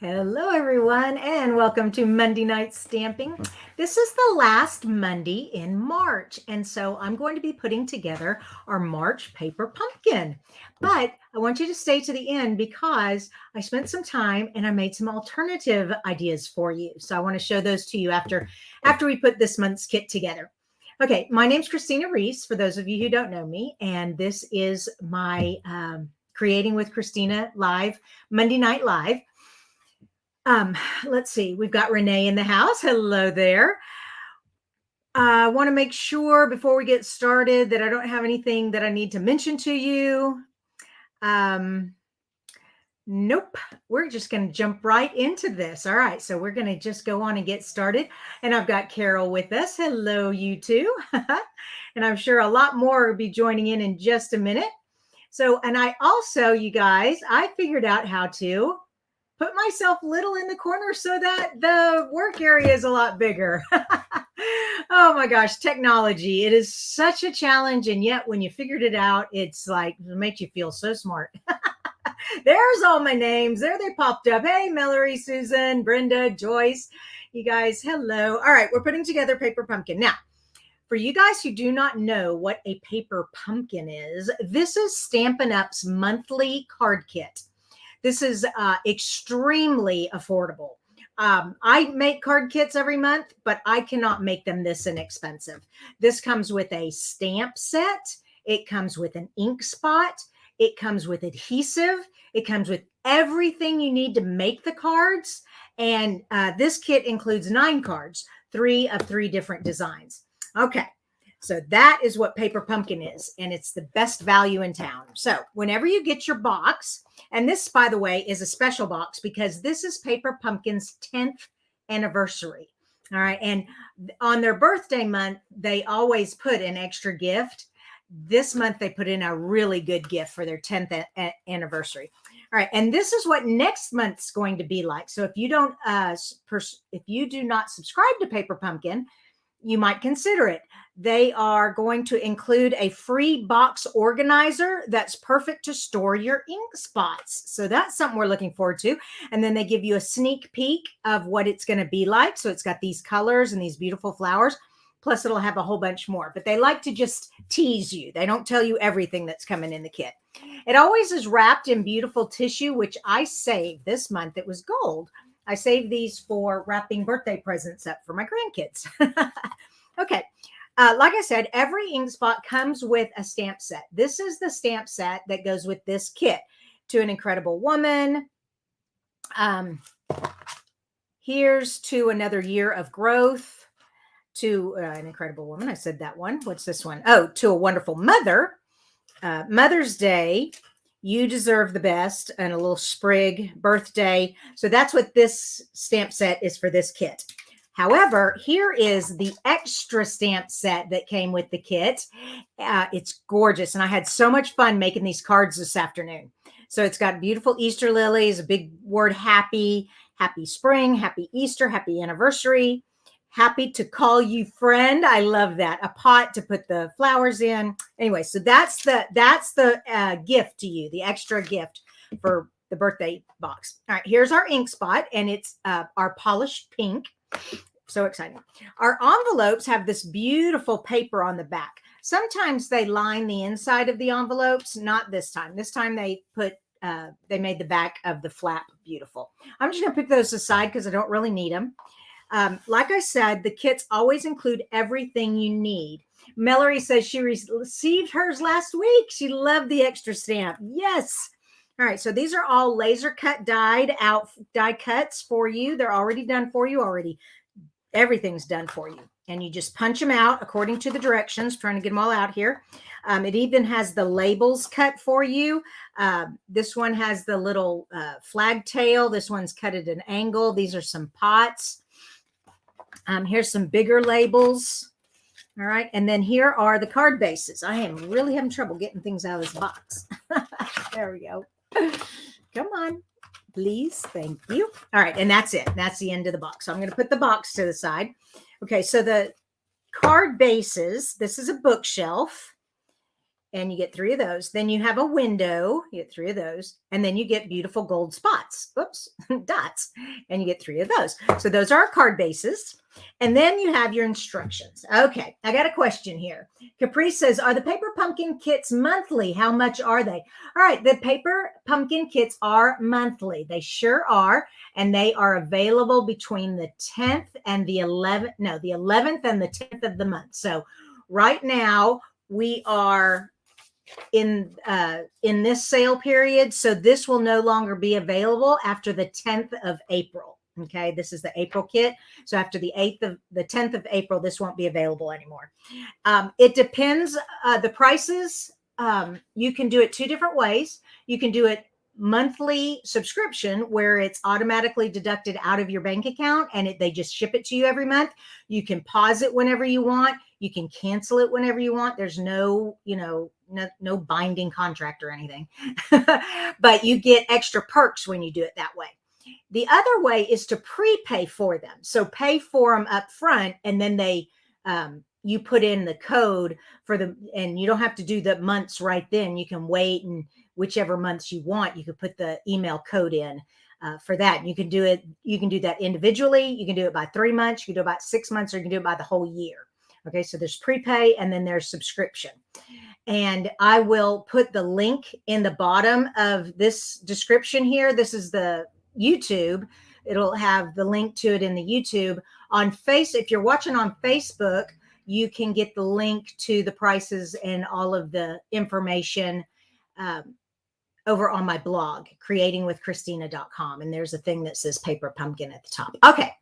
Hello, everyone, and welcome to Monday Night Stamping. This is the last Monday in March, and so I'm going to be putting together our March paper pumpkin. But I want you to stay to the end because I spent some time and I made some alternative ideas for you. So I want to show those to you after we put this month's kit together. Okay, my name's Kristina Reese, for those of you who don't know me, and this is my Creating with Kristina Live, Monday Night Live. Let's see. We've got Renee in the house. Hello there. I want to make sure before we get started that I don't have anything that I need to mention to you. Nope. We're just going to jump right into this. All right. So we're going to just go on and get started. And I've got Carol with us. Hello, you two. And I'm sure a lot more will be joining in just a minute. So, and I also, you guys, I figured out how to put myself little in the corner so that the work area is a lot bigger. Oh my gosh, technology. It is such a challenge. And yet when you figured it out, it's like, it makes you feel so smart. There's all my names. There they popped up. Hey, Mallory, Susan, Brenda, Joyce, you guys, hello. All right, we're putting together Paper Pumpkin. Now, for you guys who do not know what a paper pumpkin is, this is Stampin' Up's monthly card kit. This is extremely affordable. I make card kits every month, but I cannot make them this inexpensive. This comes with a stamp set. It comes with an ink spot. It comes with adhesive. It comes with everything you need to make the cards. And this kit includes 9 cards, 3 of 3 different designs. Okay. So that is what Paper Pumpkin is, and it's the best value in town. So whenever you get your box, and this, by the way, is a special box because this is Paper Pumpkin's 10th anniversary. All right. And on their birthday month, they always put an extra gift. This month, they put in a really good gift for their 10th anniversary. All right. And this is what next month's going to be like. So if you don't, if you do not subscribe to Paper Pumpkin, you might consider it. They are going to include a free box organizer that's perfect to store your ink spots. So that's something we're looking forward to. And then they give you a sneak peek of what it's going to be like. So it's got these colors and these beautiful flowers. Plus it'll have a whole bunch more, but they like to just tease you. They don't tell you everything that's coming in the kit. It always is wrapped in beautiful tissue, which I saved this month. It was gold. I saved these for wrapping birthday presents up for my grandkids. Okay. Like I said, every ink spot comes with a stamp set. This is the stamp set that goes with this kit. To an Incredible Woman. Here's To Another Year of Growth. To an Incredible Woman. I said that one. What's this one? Oh, To a Wonderful Mother. Mother's Day. You Deserve the Best, and a little sprig, birthday. So that's what this stamp set is for this kit. However, here is the extra stamp set that came with the kit. It's gorgeous, and I had so much fun making these cards this afternoon. So it's got beautiful Easter lilies, a big word happy, happy spring, happy Easter, happy anniversary, happy to call you friend. I love that. A pot to put the flowers in. Anyway, so that's the gift to you, the extra gift for the birthday box. All right, here's our ink spot, and it's our polished pink. So exciting. Our envelopes have this beautiful paper on the back. Sometimes they line the inside of the envelopes. Not this time. This time they made the back of the flap beautiful. I'm just going to pick those aside because I don't really need them. Like I said, the kits always include everything you need. Mallory says she received hers last week. She loved the extra stamp. Yes. All right. So these are all laser cut die cuts for you. They're already done for you already. Everything's done for you. And you just punch them out according to the directions, trying to get them all out here. It even has the labels cut for you. This one has the little flag tail. This one's cut at an angle. These are some pots. Here's some bigger labels. All right. And then here are the card bases. I am really having trouble getting things out of this box. There we go. Come on, please. Thank you. All right. And that's it. That's the end of the box. So I'm going to put the box to the side. Okay. So the card bases, this is a bookshelf. and you get 3 of those. Then you have a window, you get 3 of those, and then you get beautiful gold spots, oops, dots, and you get 3 of those. So those are our card bases. And then you have your instructions. Okay, I got a question here. Capri says, are the paper pumpkin kits monthly? How much are they? All right, the paper pumpkin kits are monthly. They sure are, and they are available between the 10th and the 11th, no, the 11th and the 10th of the month. So right now we are in this sale period, so this will no longer be available after the 10th of April. Okay, this is the April kit. So after the 10th of April, this won't be available anymore. It depends. The prices, you can do it 2 different ways. You can do it monthly subscription where it's automatically deducted out of your bank account and they just ship it to you every month. You can pause it whenever you want. You can cancel it whenever you want. There's no, no binding contract or anything, but you get extra perks when you do it that way. The other way is to prepay for them. So pay for them up front, and then you put in the code for them, and you don't have to do the months right then. You can wait, and whichever months you want, you could put the email code in for that. You can do it. You can do that individually. You can do it by 3 months. You can do it by 6 months, or you can do it by the whole year. Okay, so there's prepay, and then there's subscription. And I will put the link in the bottom of this description here. This is the YouTube. It'll have the link to it in the YouTube. On if you're watching on Facebook, you can get the link to the prices and all of the information over on my blog, creatingwithkristina.com. And there's a thing that says paper pumpkin at the top. Okay,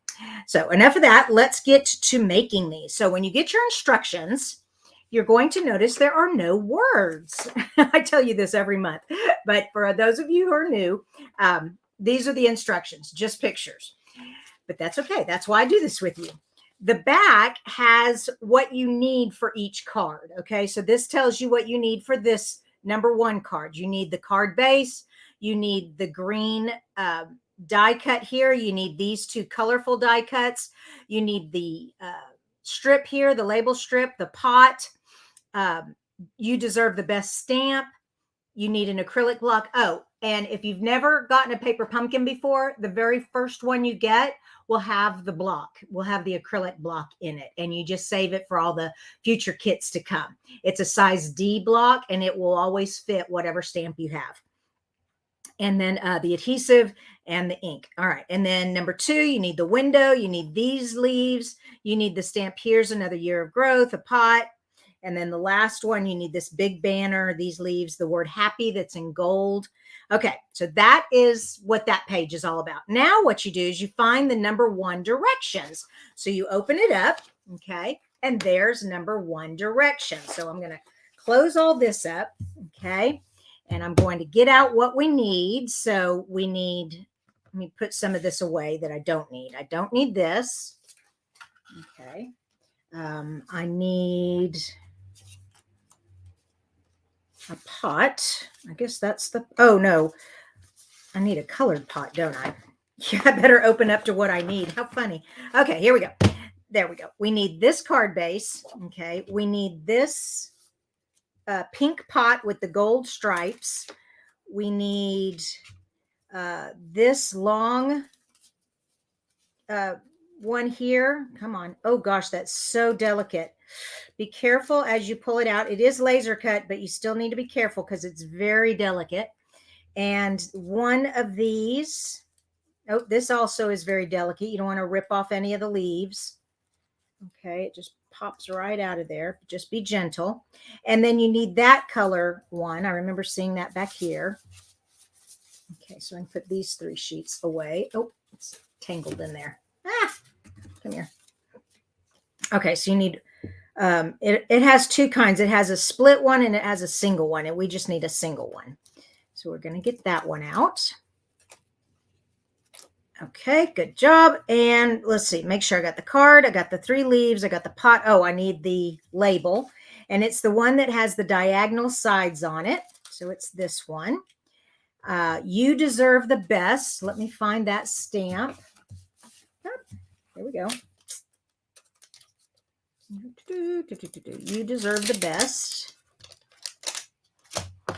so enough of that. Let's get to making these. So when you get your instructions, you're going to notice there are no words. I tell you this every month, but for those of you who are new, these are the instructions, just pictures. But that's okay. That's why I do this with you. The back has what you need for each card. Okay, so this tells you what you need for this number 1 card. You need the card base. You need the green die cut here. You need these 2 colorful die cuts. You need the strip here, the label strip, the pot. You deserve the best stamp. You need an acrylic block. Oh, and if you've never gotten a paper pumpkin before, the very first one you get will have the block, will have the acrylic block in it. And you just save it for all the future kits to come. It's a size D block, and it will always fit whatever stamp you have. And then the adhesive and the ink. All right. And then number 2, you need the window. You need these leaves. You need the stamp, here's another year of growth, a pot. And then the last one, you need this big banner, these leaves, the word happy that's in gold. Okay, so that is what that page is all about. Now what you do is you find the number 1 directions. So you open it up, okay, and there's number 1 direction. So I'm going to close all this up, okay, and I'm going to get out what we need. So we need, let me put some of this away that I don't need. I don't need this, okay. I need a pot. I guess that's oh no, I need a colored pot, don't I? Yeah, I better open up to what I need. How funny. Okay, here we go. There we go. We need this card base. Okay, we need this pink pot with the gold stripes. We need this long one here. Come on. Oh gosh, that's so delicate. Be careful as you pull it out. It is laser cut, but you still need to be careful because it's very delicate. And one of these, oh, this also is very delicate. You don't want to rip off any of the leaves. Okay, it just pops right out of there. Just be gentle. And then you need that color one. I remember seeing that back here. Okay, so I can put these 3 sheets away. Oh, it's tangled in there. Ah, come here. Okay, so you need, it has 2 kinds. It has a split one and it has a single one, and we just need a single one. So we're going to get that one out. Okay, good job. And let's see, make sure I got the card. I got the 3 leaves. I got the pot. Oh, I need the label. And it's the one that has the diagonal sides on it. So it's this one. You deserve the best. Let me find that stamp. Oh, there we go. You deserve the best.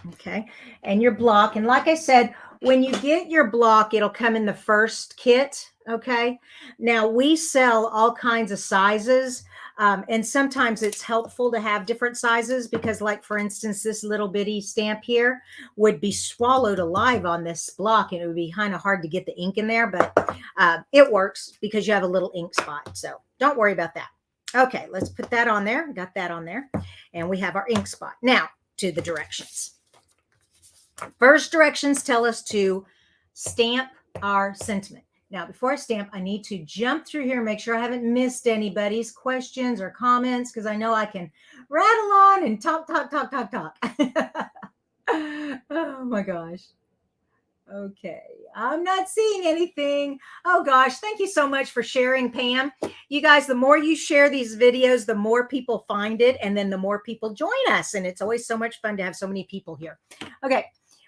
Okay. And your block. And like I said, when you get your block, it'll come in the first kit. Okay. Now we sell all kinds of sizes. And sometimes it's helpful to have different sizes because, like, for instance, this little bitty stamp here would be swallowed alive on this block, and it would be kind of hard to get the ink in there, but it works because you have a little ink spot. So don't worry about that. Okay, let's put that on there. Got that on there. And we have our ink spot. Now to the directions. First directions tell us to stamp our sentiment. Now, before I stamp, I need to jump through here and make sure I haven't missed anybody's questions or comments, because I know I can rattle on and talk. Oh my gosh. Okay, I'm not seeing anything. Oh gosh, thank you so much for sharing, Pam. You guys, the more you share these videos, the more people find it, and then the more people join us. And it's always so much fun to have so many people here. Okay,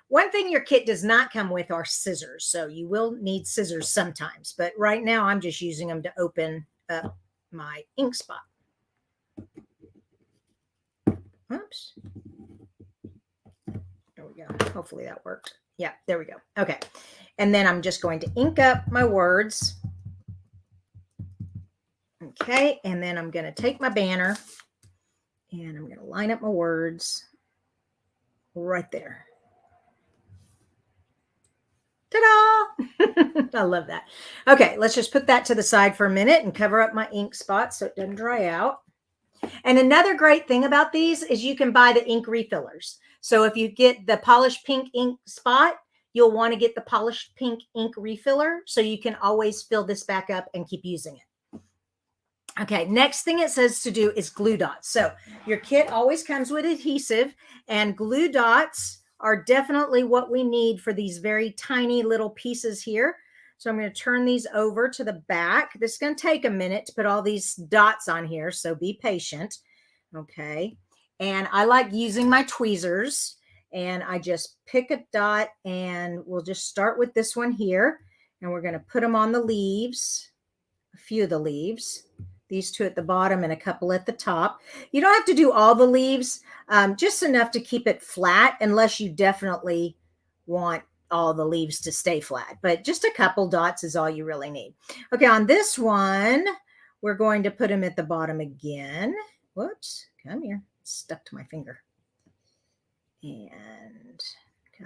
one thing your kit does not come with are scissors. So you will need scissors sometimes, but right now I'm just using them to open up my ink spot. Oops. There we go. Hopefully that worked. Yeah, there we go. Okay. And then I'm just going to ink up my words. Okay. And then I'm going to take my banner and I'm going to line up my words right there. Ta-da! I love that. Okay. Let's just put that to the side for a minute and cover up my ink spot so it doesn't dry out. And another great thing about these is you can buy the ink refillers. So if you get the polished pink ink spot, you'll want to get the polished pink ink refiller so you can always fill this back up and keep using it. Okay, next thing it says to do is glue dots. So your kit always comes with adhesive, and glue dots are definitely what we need for these very tiny little pieces here. So I'm going to turn these over to the back. This is going to take a minute to put all these dots on here, so be patient. Okay. And I like using my tweezers, and I just pick a dot, and we'll just start with this one here, and we're going to put them on the leaves, a few of the leaves, these two at the bottom and a couple at the top. You don't have to do all the leaves, just enough to keep it flat, unless you definitely want all the leaves to stay flat, but just a couple dots is all you really need. Okay, on this one, we're going to put them at the bottom again. Whoops, come here, it's stuck to my finger. And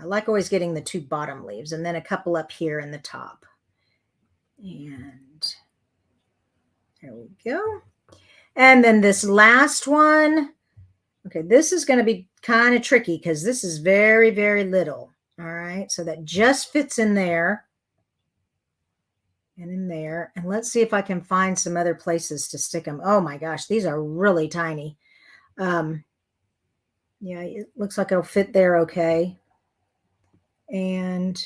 I like always getting the two bottom leaves, and then a couple up here in the top. And there we go. And then this last one, okay, this is going to be kind of tricky because this is very, very little. All right, so that just fits in there and in there. And let's see if I can find some other places to stick them. Oh my gosh, these are really tiny. Yeah, it looks like it'll fit there okay. And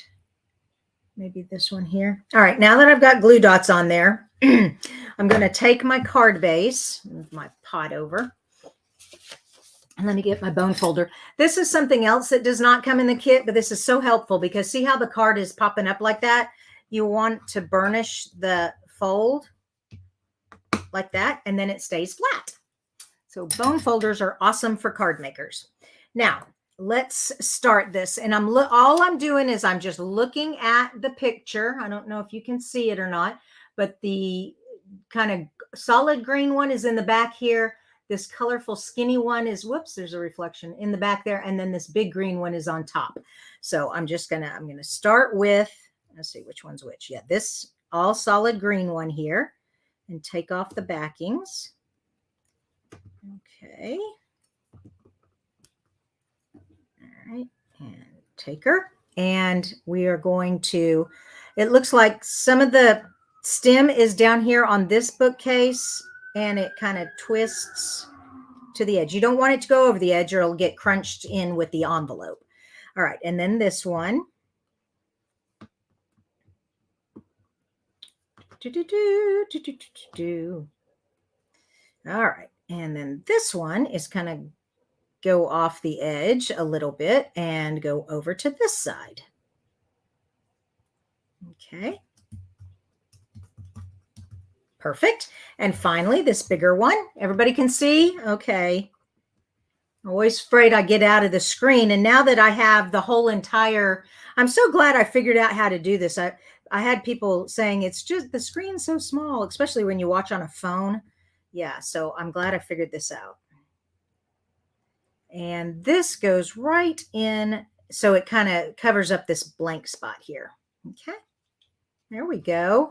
maybe this one here. All right, now that I've got glue dots on there, I'm going to take my card base, move my pot over. And let me get my bone folder. This is something else that does not come in the kit, but this is so helpful because see how the card is popping up like that? You want to burnish the fold like that, and then it stays flat. So bone folders are awesome for card makers. Now, let's start this. And all I'm doing is I'm just looking at the picture. I don't know if you can see it or not, but the kind of solid green one is in the back here. This colorful skinny one is, whoops, there's a reflection in the back there. And then this big green one is on top. So I'm going to start with, let's see which one's which. Yeah, this all solid green one here, and take off the backings. Okay. All right. And take her. And we are going to, it looks like some of the stem is down here on this bookcase, and it kind of twists to the edge. You don't want it to go over the edge or it'll get crunched in with the envelope. All right. And then this one. All right. And then this one is kind of go off the edge a little bit and go over to this side. Okay. Perfect. And finally, this bigger one, everybody can see. Okay. Always afraid I get out of the screen. And now that I have the whole entire, I'm so glad I figured out how to do this. I had people saying it's just the screen's so small, especially when you watch on a phone. Yeah, so I'm glad I figured this out. And this goes right in, so it kind of covers up this blank spot here. Okay, there we go.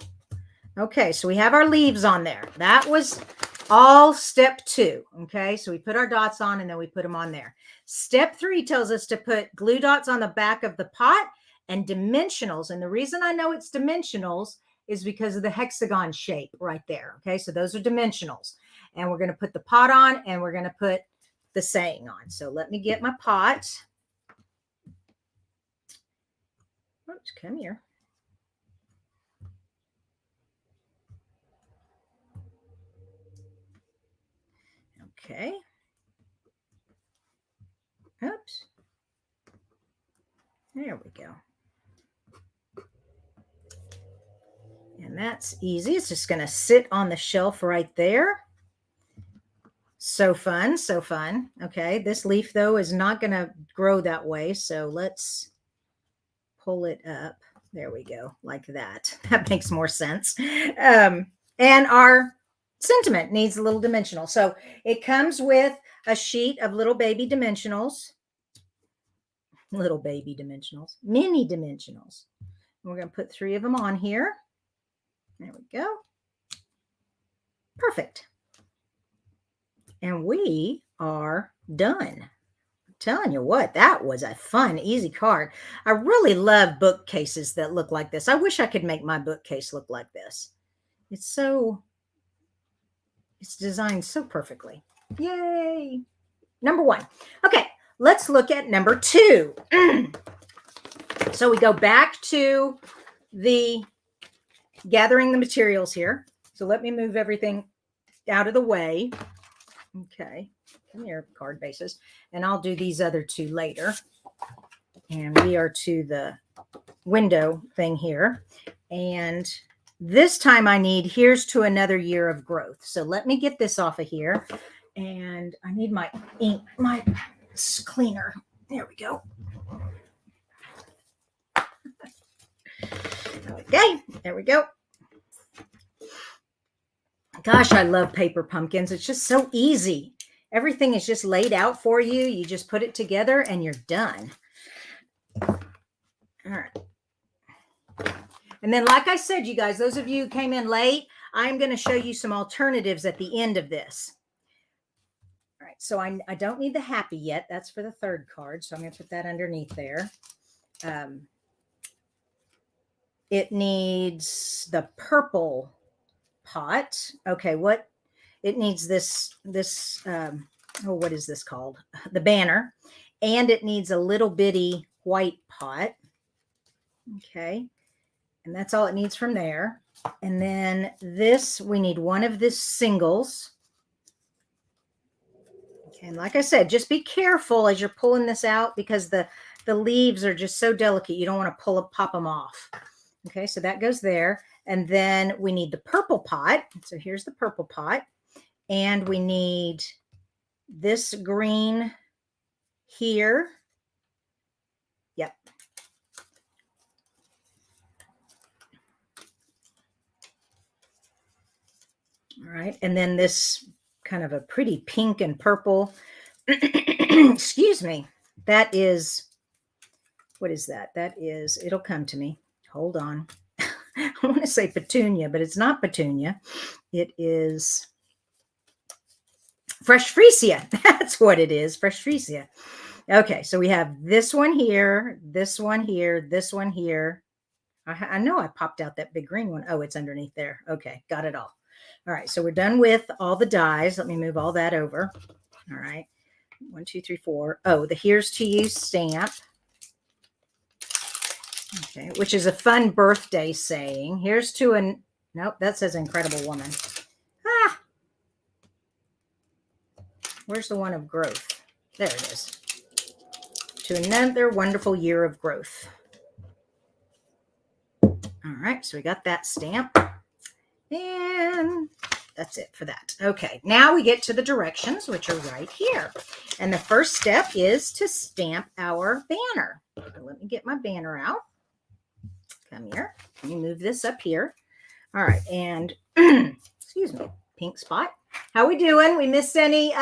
Okay, so we have our leaves on there. That was all step 2. Okay, so we put our dots on and then we put them on there. Step 3 tells us to put glue dots on the back of the pot and dimensionals. And the reason I know it's dimensionals is because of the hexagon shape right there. Okay, so those are dimensionals. And we're going to put the pot on and we're going to put the saying on. So let me get my pot. Oops, come here. Okay. Oops. There we go. And that's easy. It's just going to sit on the shelf right there. So fun, so fun. Okay, this leaf, though, is not going to grow that way. So let's pull it up. There we go, like that. That makes more sense. And our sentiment needs a little dimensional. So it comes with a sheet of little baby dimensionals. Little baby dimensionals, mini dimensionals. We're going to put 3 of them on here. There we go. Perfect. And we are done. I'm telling you what, that was a fun, easy card. I really love bookcases that look like this. I wish I could make my bookcase look like this. It's designed so perfectly. Yay. Number 1. Okay, let's look at number 2. So we go back to the gathering the materials here. So let me move everything out of the way. Okay, come here, card bases. And I'll do these other 2 later. And we are to the window thing here. And this time I need, here's to another year of growth. So let me get this off of here. And I need my ink, my cleaner. There we go. Okay, there we go. Gosh, I love paper pumpkins. It's just so easy. Everything is just laid out for you. You just put it together and you're done. All right. And then, like I said, you guys, those of you who came in late, I'm going to show you some alternatives at the end of this. All right. So I don't need the happy yet. That's for the 3rd card. So I'm going to put that underneath there. It needs the purple pot. Okay, what it needs this what is this called? The banner. And it needs a little bitty white pot. Okay, and that's all it needs from there. And then this, we need one of the singles. Okay, and like I said, just be careful as you're pulling this out because the leaves are just so delicate. You don't want to pop them off. Okay, so that goes there. And then we need the purple pot. So here's the purple pot. And we need this green here. Yep. All right. And then this kind of a pretty pink and purple. Excuse me. That is, what is that? That is, it'll come to me. Hold on. I want to say petunia, but it's not petunia. It is fresh freesia. That's what it is. Fresh freesia. Okay. So we have this one here, this one here, this one here. I know I popped out that big green one. Oh, it's underneath there. Okay. Got it all. All right. So we're done with all the dies. Let me move all that over. All right. 1, 2, 3, 4. Oh, the here's to you stamp. Okay, which is a fun birthday saying. Here's to an, nope, that says incredible woman. Ah, where's the one of growth? There it is. To another wonderful year of growth. All right, so we got that stamp. And that's it for that. Okay, now we get to the directions, which are right here. And the first step is to stamp our banner. Let me get my banner out. Come here. Let me move this up here. All right, and excuse me, pink spot. How we doing? We missed any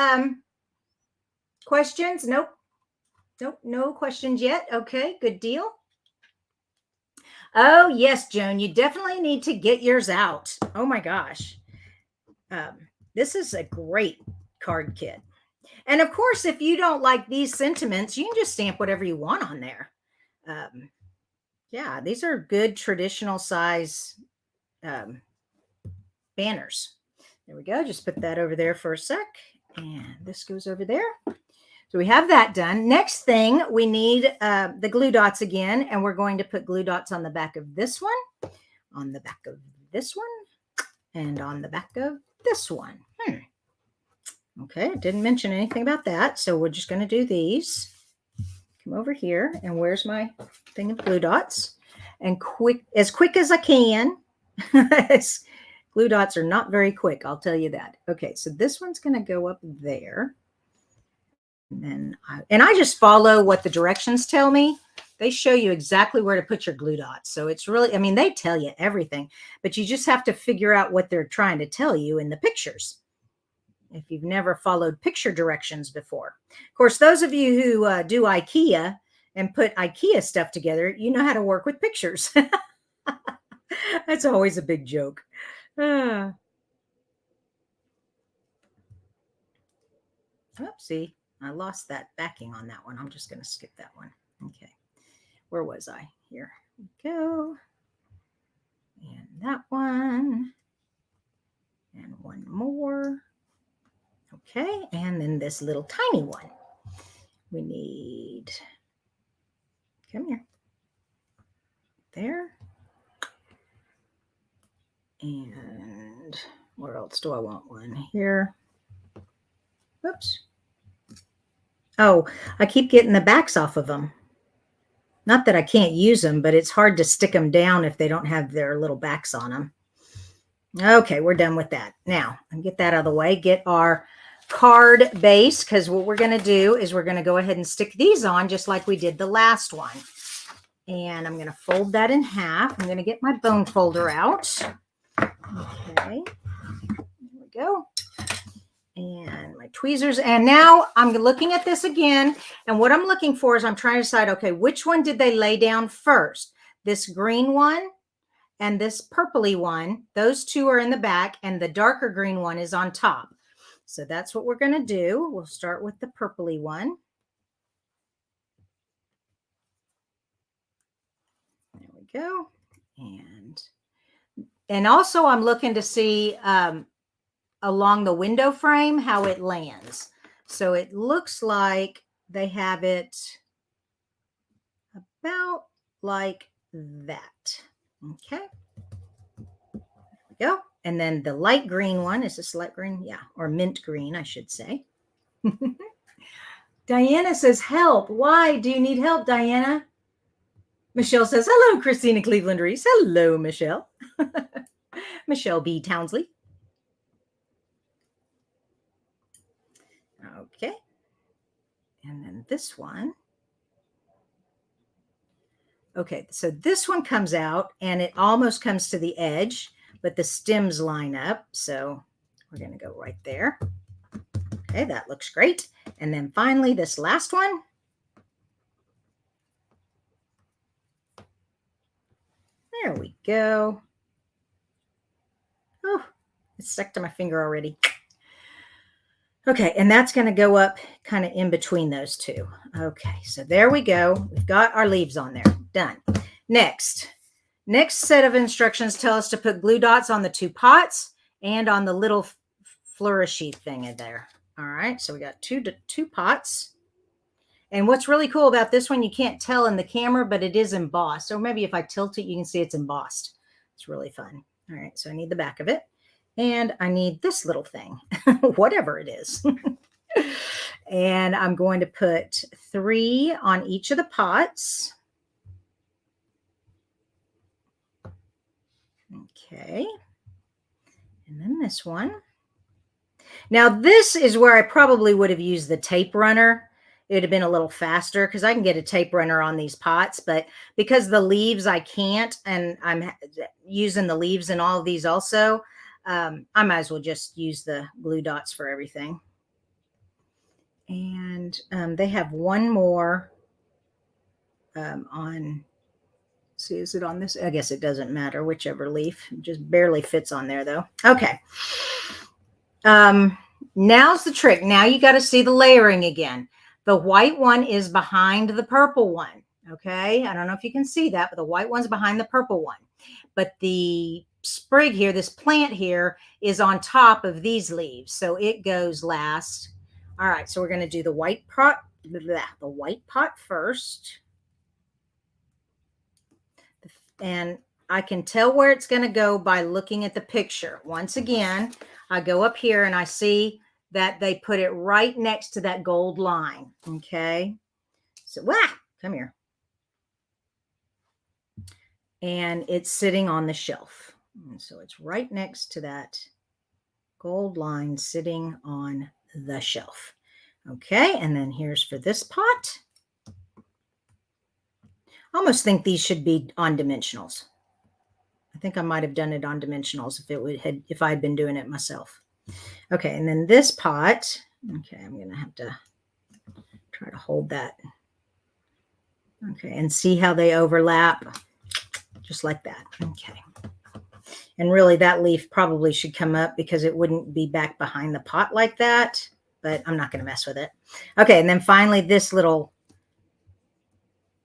questions? Nope. Nope, no questions yet. Okay, good deal. Oh, yes, Joan, you definitely need to get yours out. Oh my gosh. This is a great card kit. And of course, if you don't like these sentiments, you can just stamp whatever you want on there. Yeah, these are good traditional size banners. There we go. Just put that over there for a sec. And this goes over there. So we have that done. Next thing, we need the glue dots again. And we're going to put glue dots on the back of this one, on the back of this one, and on the back of this one. Okay, I didn't mention anything about that. So we're just going to do these. Come over here. And where's my thing of glue dots? And as quick as I can. Glue dots are not very quick, I'll tell you that. Okay, so this one's going to go up there. And then I just follow what the directions tell me. They show you exactly where to put your glue dots. So it's really, I mean, they tell you everything, but you just have to figure out what they're trying to tell you in the pictures. If you've never followed picture directions before. Of course, those of you who do IKEA and put IKEA stuff together, you know how to work with pictures. That's always a big joke. Oopsie, I lost that backing on that one. I'm just going to skip that one. Okay, where was I? Here we go. And that one. And one more. Okay, and then this little tiny one. We need, come here. There. And where else do I want one? Here. Whoops. Oh, I keep getting the backs off of them. Not that I can't use them, but it's hard to stick them down if they don't have their little backs on them. Okay, we're done with that. Now, get that out of the way. Get our card base, because what we're going to do is we're going to go ahead and stick these on just like we did the last one. And I'm going to fold that in half. I'm going to get my bone folder out. Okay, there we go. And my tweezers. And now I'm looking at this again. And what I'm looking for is I'm trying to decide, okay, which one did they lay down first? This green one and this purpley one. Those two are in the back and the darker green one is on top. So that's what we're going to do. We'll start with the purpley one. There we go. And also I'm looking to see along the window frame how it lands. So it looks like they have it about like that. Okay. There we go. And then the light green one, is this light green? Yeah, or mint green, I should say. Diana says, help. Why do you need help, Diana? Michelle says, hello, Kristina Cleveland Reese. Hello, Michelle. Michelle B. Townsley. Okay. And then this one. Okay, so this one comes out and it almost comes to the edge, but the stems line up. So we're going to go right there. Okay, that looks great. And then finally, this last one. There we go. Oh, it's stuck to my finger already. Okay, and that's going to go up kind of in between those two. Okay, so there we go. We've got our leaves on there. Done. Next set of instructions tell us to put glue dots on the two pots and on the little flourishy thing in there. All right, so we got two pots. And what's really cool about this one, you can't tell in the camera, but it is embossed. So maybe if I tilt it, you can see it's embossed. It's really fun. All right, so I need the back of it. And I need this little thing, whatever it is. And I'm going to put 3 on each of the pots. Okay. And then this one. Now this is where I probably would have used the tape runner. It would have been a little faster because I can get a tape runner on these pots, but because the leaves I can't, and I'm using the leaves in all of these also, I might as well just use the glue dots for everything. And they have one more on, see, is it on this? I guess it doesn't matter, whichever leaf. It just barely fits on there though. Okay. Now's the trick. Now you got to see the layering again. The white one is behind the purple one. Okay. I don't know if you can see that, but the white one's behind the purple one. But the sprig here, this plant here, is on top of these leaves. So it goes last. All right. So we're going to do the white pot, the white pot first. And I can tell where it's going to go by looking at the picture. Once again, I go up here and I see that they put it right next to that gold line. Okay. So, come here. And it's sitting on the shelf. And so it's right next to that gold line sitting on the shelf. Okay. And then here's for this pot. I almost think these should be on dimensionals. I think I might have done it on dimensionals if I had been doing it myself. Okay, and then this pot. Okay, I'm going to have to try to hold that. Okay, and see how they overlap, just like that. Okay, and really that leaf probably should come up because it wouldn't be back behind the pot like that, but I'm not going to mess with it. Okay, and then finally this little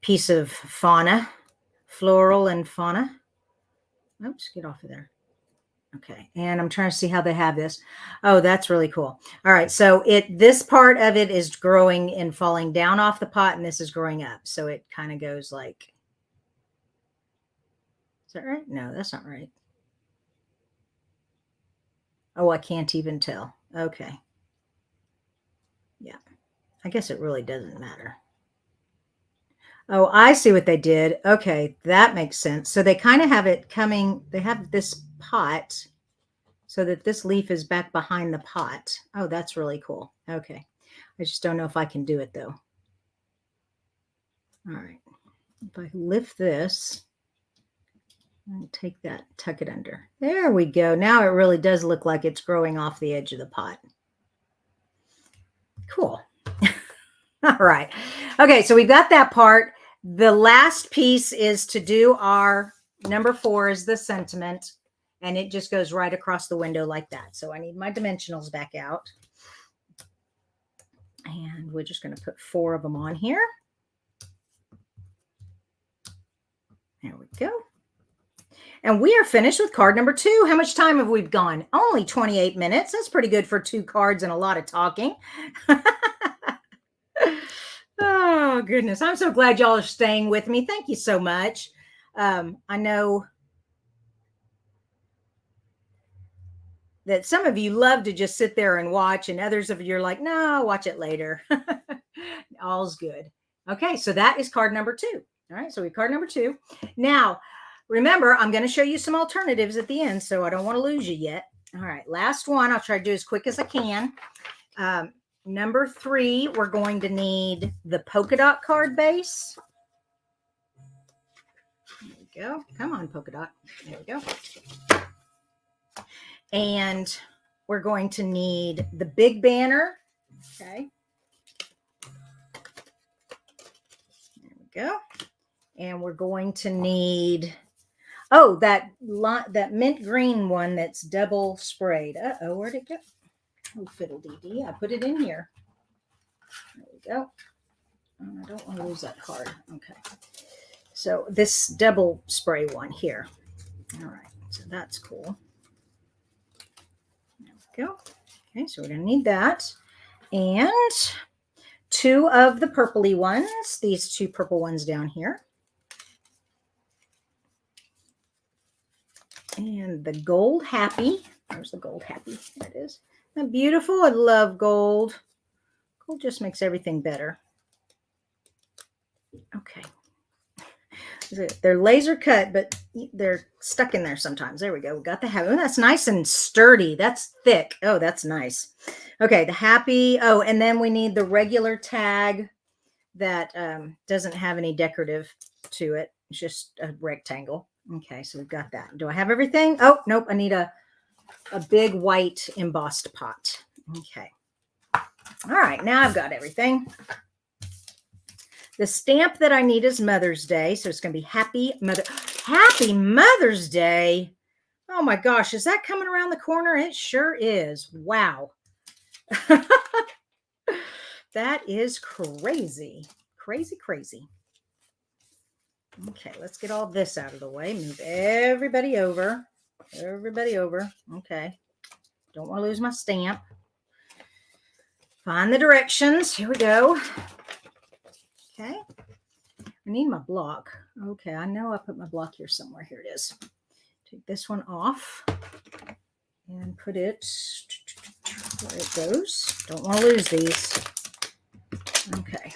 piece of fauna, floral and fauna. Oops, get off of there. Okay, and I'm trying to see how they have this. Oh, that's really cool. All right, so this part of it is growing and falling down off the pot, and this is growing up. So it kind of goes like, is that right? No, that's not right. Oh, I can't even tell. Okay. Yeah, I guess it really doesn't matter. Oh, I see what they did. Okay, that makes sense. So they kind of have it coming, they have this pot so that this leaf is back behind the pot. Oh, that's really cool. Okay. I just don't know if I can do it though. All right. If I lift this and take that, tuck it under. There we go. Now it really does look like it's growing off the edge of the pot. Cool. All right. Okay, so we've got that part. The last piece is to do our number 4 is the sentiment, and it just goes right across the window like that. So I need my dimensionals back out. And we're just going to put 4 of them on here. There we go. And we are finished with card number 2. How much time have we gone? Only 28 minutes. That's pretty good for 2 cards and a lot of talking. Oh, goodness. I'm so glad y'all are staying with me. Thank you so much. I know that some of you love to just sit there and watch, and others of you are like, no, I'll watch it later. All's good. Okay, so that is card number 2. All right, so we have card number 2. Now, remember, I'm going to show you some alternatives at the end, so I don't want to lose you yet. All right, last one. I'll try to do as quick as I can. Number 3, we're going to need the polka dot card base. There we go. Come on, polka dot. There we go. And we're going to need the big banner. Okay. There we go. And we're going to need, oh, that mint green one that's double sprayed. Uh-oh, where'd it go? Oh, fiddle-dee-dee. I put it in here. There we go. I don't want to lose that card. Okay. So this double spray one here. All right. So that's cool. There we go. Okay. So we're going to need that. And 2 of the purpley ones. These 2 purple ones down here. And the gold happy. There's the gold happy. There it is. Isn't that beautiful? I love gold. Gold just makes everything better. Okay. They're laser cut, but they're stuck in there sometimes. There we go. We got the happy. Oh, that's nice and sturdy. That's thick. Oh, that's nice. Okay, the happy. Oh, and then we need the regular tag that doesn't have any decorative to it. It's just a rectangle. Okay, so we've got that. Do I have everything? Oh, nope. I need a big white embossed pot. Okay. All right, now I've got everything. The stamp that I need is Mother's Day. So it's going to be Happy Mother's Day. Oh my gosh, is that coming around the corner? It sure is. Wow. That is crazy. Crazy, crazy. Okay, let's get all this out of the way. Move everybody over. Everybody over. Okay. Don't want to lose my stamp. Find the directions. Here we go. Okay. I need my block. Okay, I know I put my block here somewhere. Here it is. Take this one off and put it where it goes. Don't want to lose these. Okay.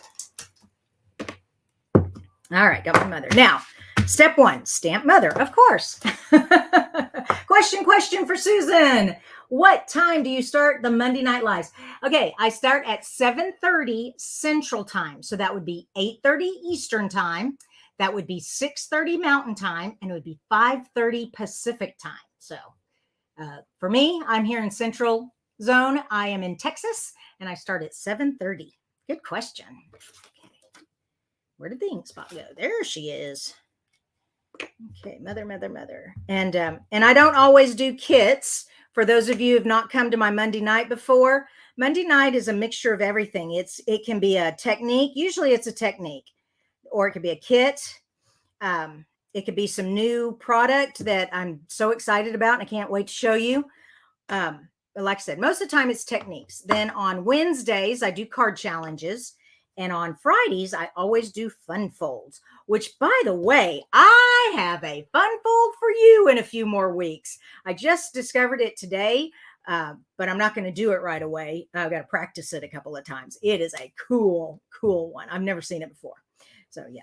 All right, got my mother. Now, step one, stamp mother, of course. Question for Susan. What time do you start the Monday Night Lives? Okay, I start at 7:30 Central Time. So that would be 8:30 Eastern Time. That would be 6:30 Mountain Time, and it would be 5:30 Pacific Time. So for me, I'm here in Central Zone. I am in Texas, and I start at 7:30. Good question. Okay. Where did the ink spot go? There she is. Okay, mother. And I don't always do kits. For those of you who have not come to my Monday night before, Monday night is a mixture of everything. It can be a technique. Usually it's a technique, or it could be a kit. It could be some new product that I'm so excited about and I can't wait to show you. But like I said, most of the time it's techniques. Then on Wednesdays, I do card challenges. And on Fridays, I always do fun folds, which, by the way, I have a fun fold for you in a few more weeks. I just discovered it today, but I'm not going to do it right away. I've got to practice it a couple of times. It is a cool one. I've never seen it before. So, yeah.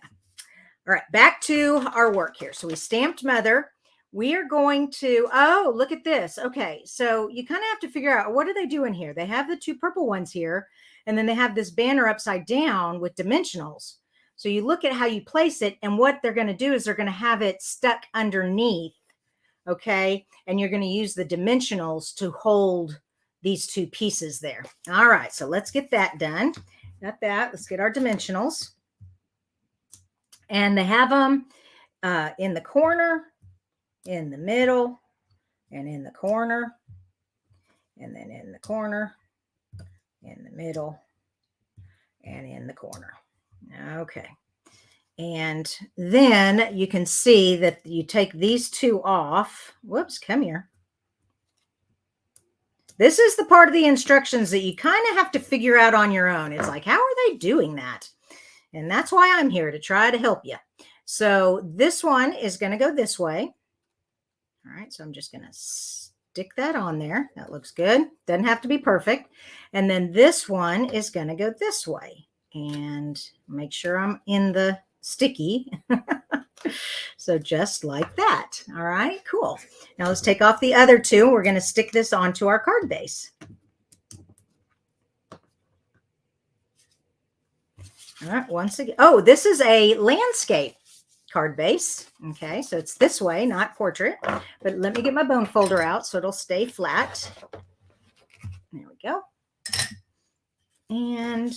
All right, back to our work here. So we stamped Mother. We are going to, oh, look at this. Okay, so you kind of have to figure out, what are they doing here? They have the two purple ones here. And then they have this banner upside down with dimensionals. So you look at how you place it, and what they're going to do is they're going to have it stuck underneath. Okay. And you're going to use the dimensionals to hold these two pieces there. All right. So let's get that done. Got that. Let's get our dimensionals. And they have them in the corner, in the middle, and in the corner, and then in the corner, in the middle, and in the corner. Okay. And then you can see that you take these two off. Whoops, come here. This is the part of the instructions that you kind of have to figure out on your own. It's like, how are they doing that? And that's why I'm here, to try to help you. So this one is going to go this way. All right. So I'm just going to stick that on there. That looks good. Doesn't have to be perfect. And then this one is going to go this way, and make sure I'm in the sticky. So just like that. All right, cool. Now let's take off the other two. We're going to stick this onto our card base. All right, once again. Oh, this is a landscape card base. Okay, so it's this way, not portrait. But let me get my bone folder out so it'll stay flat. There we go. And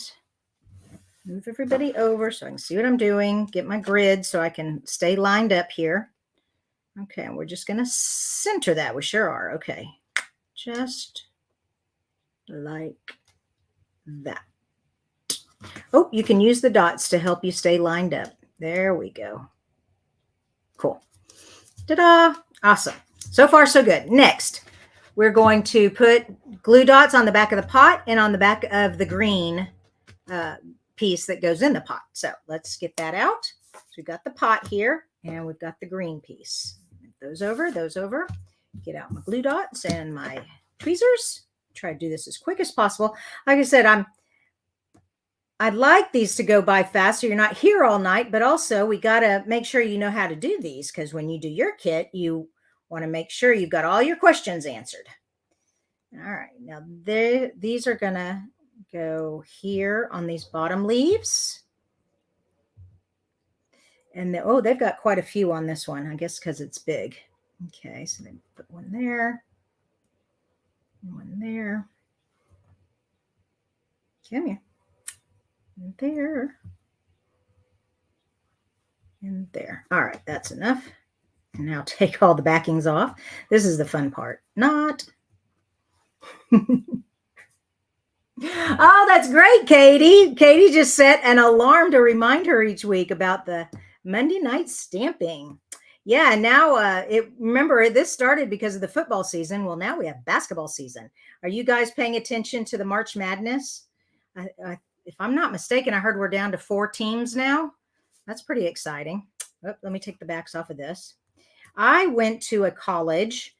move everybody over so I can see what I'm doing. Get my grid so I can stay lined up here. Okay, and we're just going to center that. We sure are. Okay, just like that. Oh, you can use the dots to help you stay lined up. There we go. Cool. Ta-da! Awesome. So far, so good. Next, we're going to put glue dots on the back of the pot and on the back of the green piece that goes in the pot. So let's get that out. So we've got the pot here, and we've got the green piece. Those over. Get out my glue dots and my tweezers. Try to do this as quick as possible. Like I said, I'd like these to go by fast so you're not here all night, but also we got to make sure you know how to do these because when you do your kit, you want to make sure you've got all your questions answered. All right, now these are going to go here on these bottom leaves. And oh, they've got quite a few on this one, I guess because it's big. Okay, so then put one there, one there. Come here. And there. And there. All right, that's enough. And now take all the backings off. This is the fun part. Not. Oh, that's great, Katie. Katie just set an alarm to remind her each week about the Monday night stamping. Yeah, now remember this started because of the football season. Well, now we have basketball season. Are you guys paying attention to the March Madness? If I'm not mistaken, I heard we're down to 4 teams now. That's pretty exciting. Oh, let me take the backs off of this. I went to a college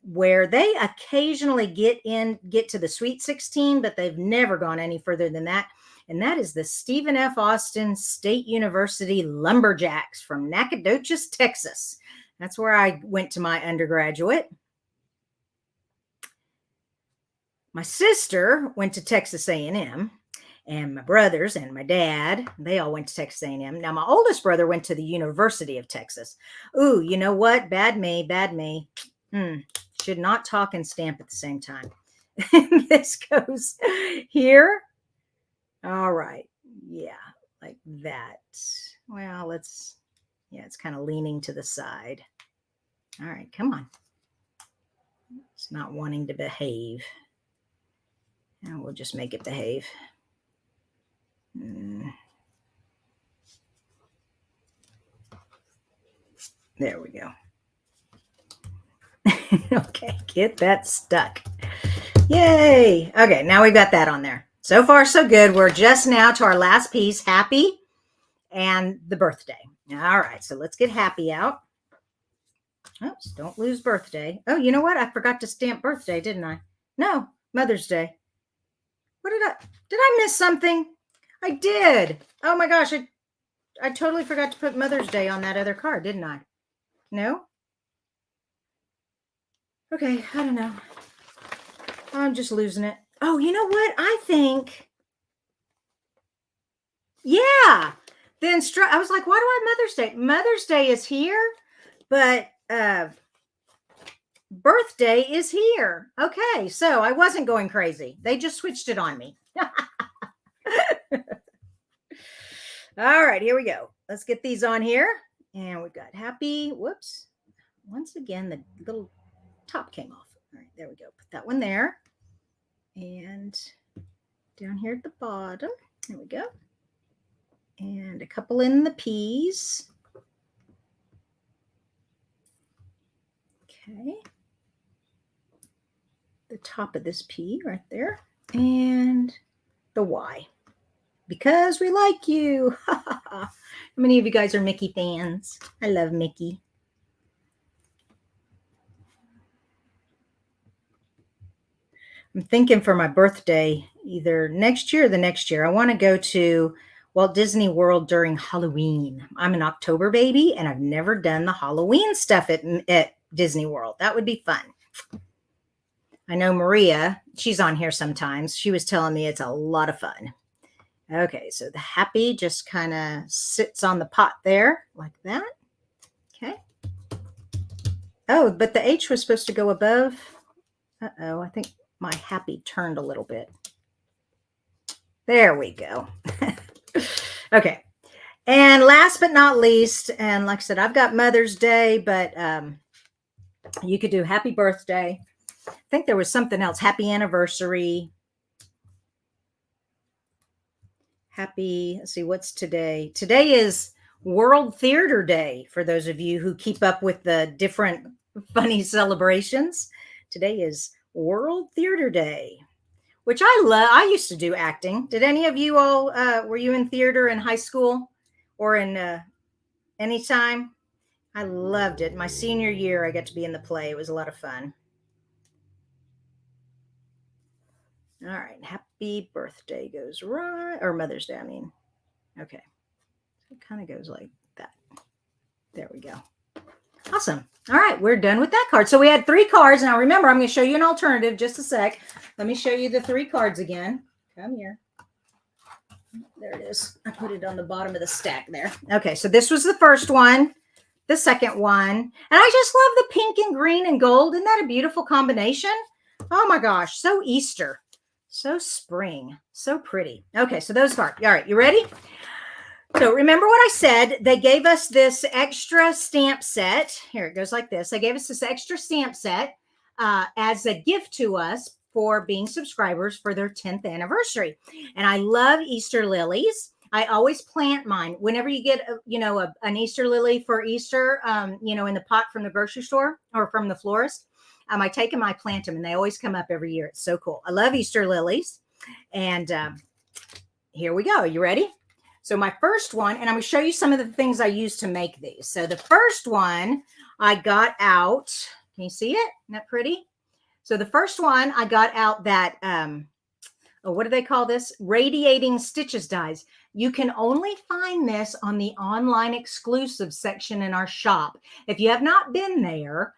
where they occasionally get to the Sweet 16, but they've never gone any further than that. And that is the Stephen F. Austin State University Lumberjacks from Nacogdoches, Texas. That's where I went to my undergraduate. My sister went to Texas A&M, and my brothers and my dad, they all went to Texas A&M. Now, my oldest brother went to the University of Texas. Ooh, you know what? Bad me. Should not talk and stamp at the same time. This goes here. All right. Yeah, like that. Well, it's kind of leaning to the side. All right, come on. It's not wanting to behave. And we'll just make it behave. There we go. Okay, get that stuck. Yay. Okay, now we've got that on there. So far, so good. We're just now to our last piece, happy and the birthday. All right, so let's get happy out. Oops, don't lose birthday. Oh, you know what? I forgot to stamp birthday, didn't I? No, Mother's Day. What did I miss something? I did. Oh my gosh, I totally forgot to put Mother's Day on that other card, didn't I? No? Okay, I don't know. I'm just losing it. Oh, you know what? I think, yeah. I was like, why do I have Mother's Day? Mother's Day is here, but birthday is here. Okay, so I wasn't going crazy. They just switched it on me. All right, here we go. Let's get these on here. And we've got happy. Whoops. Once again, the little top came off. All right, there we go. Put that one there. And down here at the bottom. There we go. And a couple in the P's. Okay. The top of this P right there. And the Y. Because we like you. How many of you guys are Mickey fans? I love Mickey. I'm thinking for my birthday, either next year or the next year, I want to go to Walt Disney World during Halloween. I'm an October baby, and I've never done the Halloween stuff at Disney World. That would be fun. I know Maria, she's on here sometimes. She was telling me it's a lot of fun. Okay, so the happy just kind of sits on the pot there like that. Okay. Oh, but the H was supposed to go above. Uh-oh, I think my happy turned a little bit. There we go. Okay. And last but not least, and like I said, I've got Mother's Day, but you could do happy birthday. I think there was something else. Happy anniversary. Happy, let's see, what's today? Today is World Theater Day for those of you who keep up with the different funny celebrations. Today is World Theater Day, which I love. I used to do acting. Did any of you all, were you in theater in high school or in any time? I loved it. My senior year, I got to be in the play. It was a lot of fun. All right. Happy birthday goes right, or Mother's Day, I mean. Okay. It kind of goes like that. There we go. Awesome. All right, we're done with that card. So we had 3 cards. Now remember, I'm going to show you an alternative. Just a sec. Let me show you the 3 cards again. Come here. There it is. I put it on the bottom of the stack there. Okay, so this was the first one, the second one. And I just love the pink and green and gold. Isn't that a beautiful combination? Oh my gosh, so Easter. So spring. So pretty. Okay, so those cards. All right, you ready? So remember what I said, they gave us this extra stamp set. Here, it goes like this. They gave us this extra stamp set as a gift to us for being subscribers for their 10th anniversary. And I love Easter lilies. I always plant mine. Whenever you get, an Easter lily for Easter, in the pot from the grocery store or from the florist, I take them, I plant them, and they always come up every year. It's so cool. I love Easter lilies. And here we go. You ready? So my first one, and I'm going to show you some of the things I used to make these. So the first one I got out, can you see it? Isn't that pretty? So the first one I got out that, what do they call this? Radiating Stitches dies. You can only find this on the online exclusive section in our shop. If you have not been there,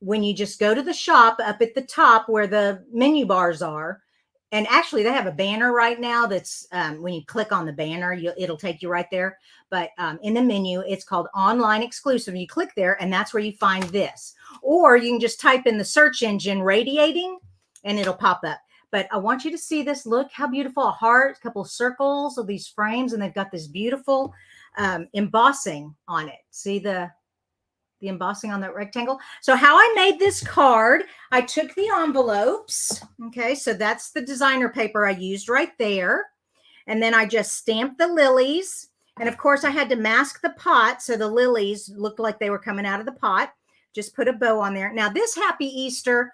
when you just go to the shop up at the top where the menu bars are, and actually, they have a banner right now that's when you click on the banner, it'll take you right there. But in the menu, it's called Online Exclusive. You click there, and that's where you find this. Or you can just type in the search engine Radiating, and it'll pop up. But I want you to see this. Look how beautiful. A heart, a couple of circles of these frames, and they've got this beautiful embossing on it. See the embossing on that rectangle. So how I made this card, I took the envelopes. Okay, so that's the designer paper I used right there. And then I just stamped the lilies. And of course, I had to mask the pot so the lilies looked like they were coming out of the pot. Just put a bow on there. Now, this Happy Easter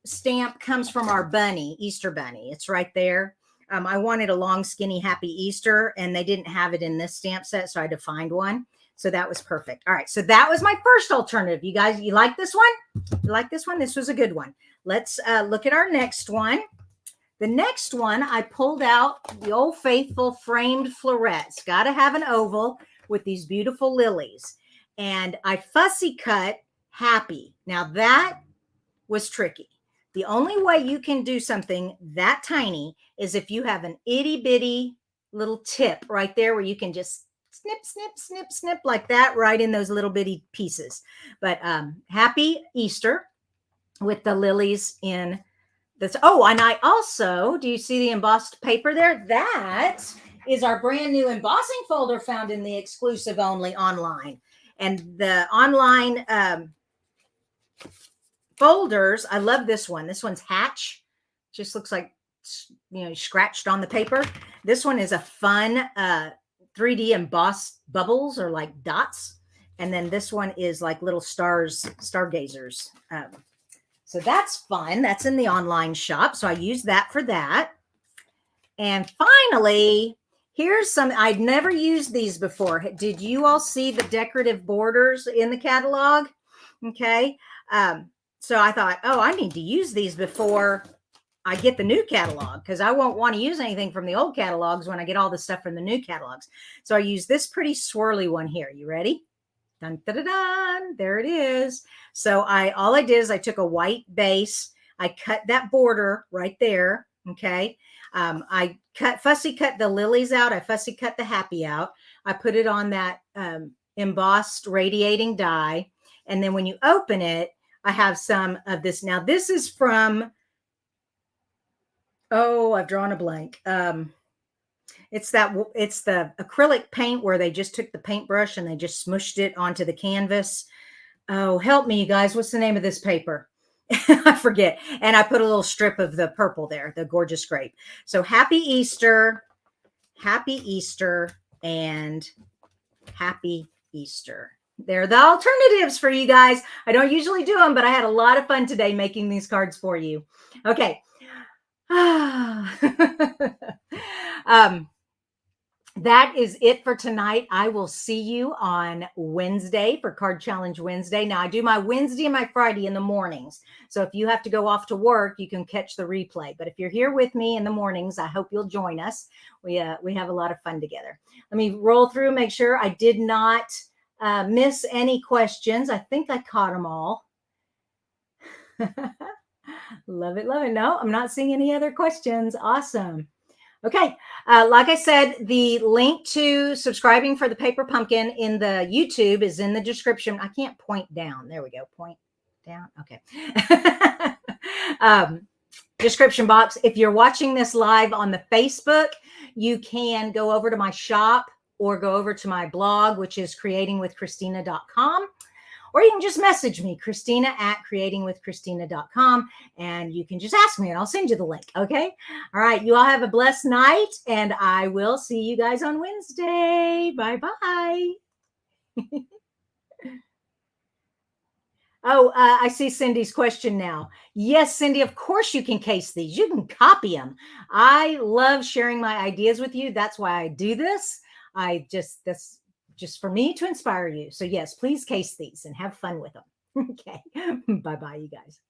stamp comes from our bunny, Easter bunny. It's right there. I wanted a long, skinny Happy Easter, and they didn't have it in this stamp set, so I had to find one. So that was perfect. All right. So that was my first alternative. You guys, you like this one? You like this one? This was a good one. Let's look at our next one. The next one, I pulled out the old faithful framed florets. Got to have an oval with these beautiful lilies. And I fussy cut Happy. Now that was tricky. The only way you can do something that tiny is if you have an itty bitty little tip right there where you can just snip, snip, snip, snip like that right in those little bitty pieces. But Happy Easter with the lilies in this. Oh, and I also, do you see the embossed paper there? That is our brand new embossing folder found in the exclusive only online. And the online folders, I love this one. This one's Hatch. Just looks like, scratched on the paper. This one is a fun 3D embossed bubbles or like dots. And then this one is like little stars, stargazers. So that's fun. That's in the online shop. So I use that for that. And finally, here's some, I'd never used these before. Did you all see the decorative borders in the catalog? Okay. So I thought, oh, I need to use these before I get the new catalog because I won't want to use anything from the old catalogs when I get all the stuff from the new catalogs. So I use this pretty swirly one here. You ready? Dun, dun, dun, dun. There it is. So all I did is I took a white base. I cut that border right there. Okay. I fussy cut the lilies out. I fussy cut the Happy out. I put it on that embossed radiating die. And then when you open it, I have some of this. Now this is from, oh, I've drawn a blank. It's the acrylic paint where they just took the paintbrush and they just smushed it onto the canvas. Oh, help me, you guys. What's the name of this paper? I forget. And I put a little strip of the purple there, the gorgeous grape. So Happy Easter, and Happy Easter. They're the alternatives for you guys. I don't usually do them, but I had a lot of fun today making these cards for you. Okay. that is it for tonight. I will see you on Wednesday for Card Challenge Wednesday. Now, I do my Wednesday and my Friday in the mornings. So if you have to go off to work, you can catch the replay. But if you're here with me in the mornings, I hope you'll join us. We have a lot of fun together. Let me roll through, make sure I did not miss any questions. I think I caught them all. Love it, love it. No, I'm not seeing any other questions. Awesome. Okay, like I said, the link to subscribing for the Paper Pumpkin in the YouTube is in the description. I can't point down. There we go. Point down. Okay. Description box. If you're watching this live on the Facebook, you can go over to my shop or go over to my blog, which is creatingwithkristina.com. Or you can just message me, Kristina at creatingwithkristina.com, and you can just ask me and I'll send you the link. Okay. All right. You all have a blessed night, and I will see you guys on Wednesday. Bye-bye. Oh, I see Cindy's question now. Yes, Cindy, of course you can case these. You can copy them. I love sharing my ideas with you. That's why I do this. That's just for me to inspire you. So yes, please case these and have fun with them. Okay. Bye-bye, you guys.